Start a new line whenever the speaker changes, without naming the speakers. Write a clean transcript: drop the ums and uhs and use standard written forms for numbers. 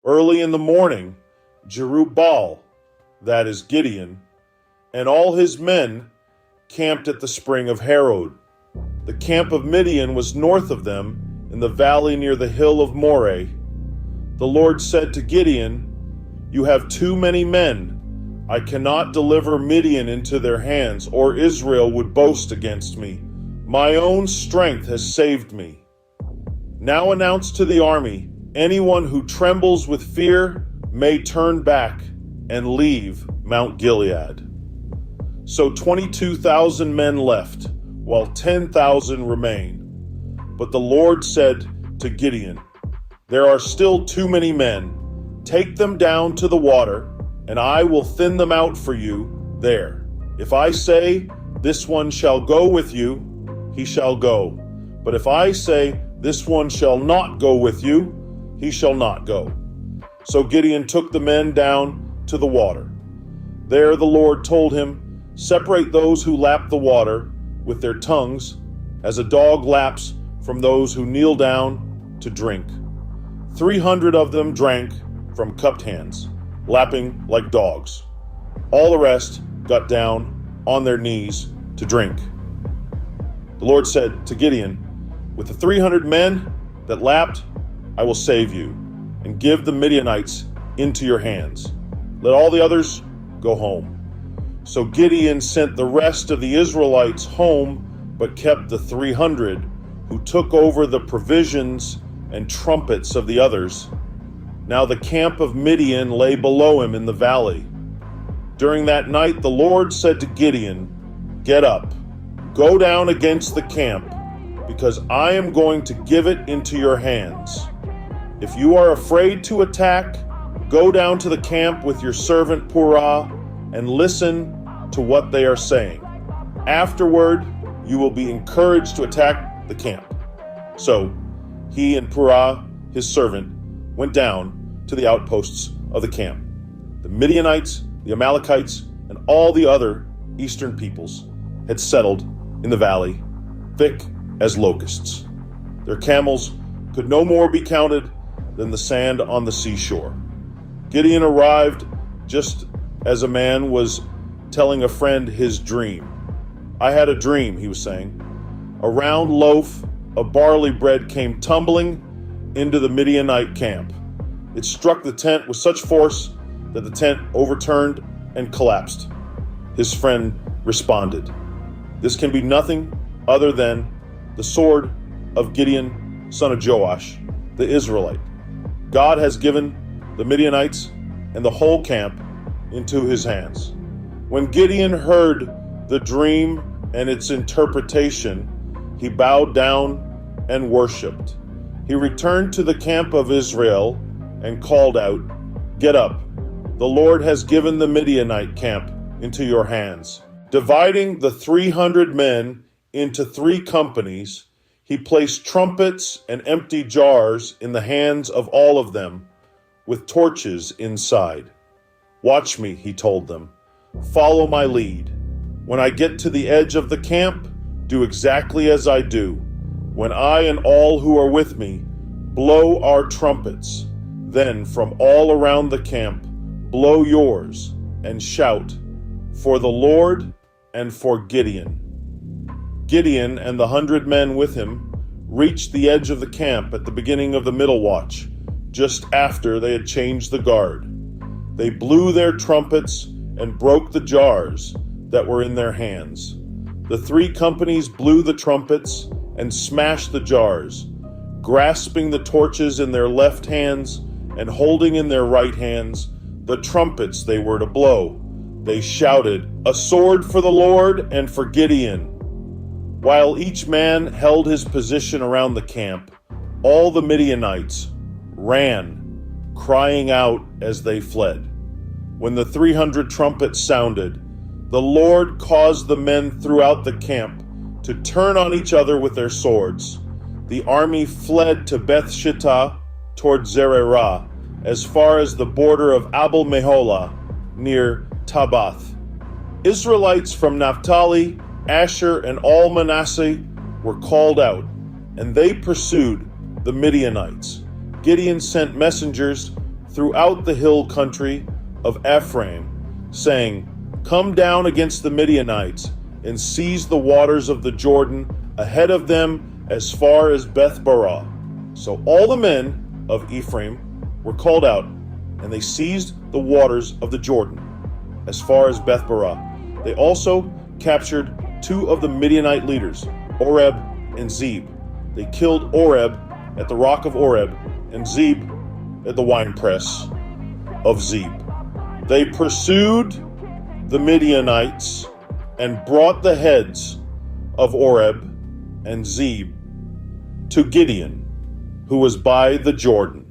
Early in the morning, Jerubbaal, that is Gideon, and all his men camped at the spring of Harod. The camp of Midian was north of them, in the valley near the hill of Moreh. The Lord said to Gideon, "You have too many men. I cannot deliver Midian into their hands, or Israel would boast against me. My own strength has saved me. Now announce to the army, anyone who trembles with fear may turn back and leave Mount Gilead." So 22,000 men left, while 10,000 remained. But the Lord said to Gideon, "There are still too many men. Take them down to the water, and I will thin them out for you there. If I say, 'This one shall go with you,' he shall go. But if I say, 'This one shall not go with you,' he shall not go." So Gideon took the men down to the water. There the Lord told him, "Separate those who lap the water with their tongues, as a dog laps from those who kneel down to drink." 300 of them drank from cupped hands, lapping like dogs. All the rest got down on their knees to drink. The Lord said to Gideon, "With the 300 men that lapped, I will save you and give the Midianites into your hands. Let all the others go home." So Gideon sent the rest of the Israelites home, but kept the 300 who took over the provisions and trumpets of the others. Now the camp of Midian lay below him in the valley. During that night the Lord said to Gideon, "Get up, go down against the camp, because I am going to give it into your hands. If you are afraid to attack, go down to the camp with your servant Purah and listen to what they are saying. Afterward, you will be encouraged to attack the camp." So he and Purah, his servant, went down to the outposts of the camp. The Midianites, the Amalekites, and all the other eastern peoples had settled in the valley, thick as locusts. Their camels could no more be counted than the sand on the seashore. Gideon arrived just as a man was telling a friend his dream. "I had a dream," he was saying. "A round loaf of barley bread came tumbling into the Midianite camp. It struck the tent with such force that the tent overturned and collapsed." His friend responded, "This can be nothing other than the sword of Gideon, son of Joash, the Israelite. God has given the Midianites and the whole camp into his hands." When Gideon heard the dream and its interpretation, he bowed down and worshipped. He returned to the camp of Israel and called out, "Get up, the Lord has given the Midianite camp into your hands." Dividing the 300 men into 3 companies, he placed trumpets and empty jars in the hands of all of them, with torches inside. "Watch me," he told them. "Follow my lead. When I get to the edge of the camp, do exactly as I do. When I and all who are with me blow our trumpets, then from all around the camp blow yours and shout, 'For the Lord and for Gideon.'" Gideon and the 100 men with him reached the edge of the camp at the beginning of the middle watch, just after they had changed the guard. They blew their trumpets and broke the jars that were in their hands. The 3 companies blew the trumpets and smashed the jars, grasping the torches in their left hands and holding in their right hands the trumpets they were to blow. They shouted, "A sword for the Lord and for Gideon." While each man held his position around the camp, all the Midianites ran, crying out as they fled. When the 300 trumpets sounded, the Lord caused the men throughout the camp to turn on each other with their swords. The army fled to Beth-shittah toward Zererah, as far as the border of Abel-meholah near Tabath. Israelites from Naphtali, Asher, and all Manasseh were called out, and they pursued the Midianites. Gideon sent messengers throughout the hill country of Ephraim, saying, "Come down against the Midianites and seize the waters of the Jordan ahead of them as far as Beth-barah." So all the men of Ephraim were called out, and they seized the waters of the Jordan as far as Beth-barah. They also captured 2 of the Midianite leaders, Oreb and Zeb. They killed Oreb at the rock of Oreb and Zeb at the winepress of Zeb. They pursued the Midianites and brought the heads of Oreb and Zeb to Gideon, who was by the Jordan.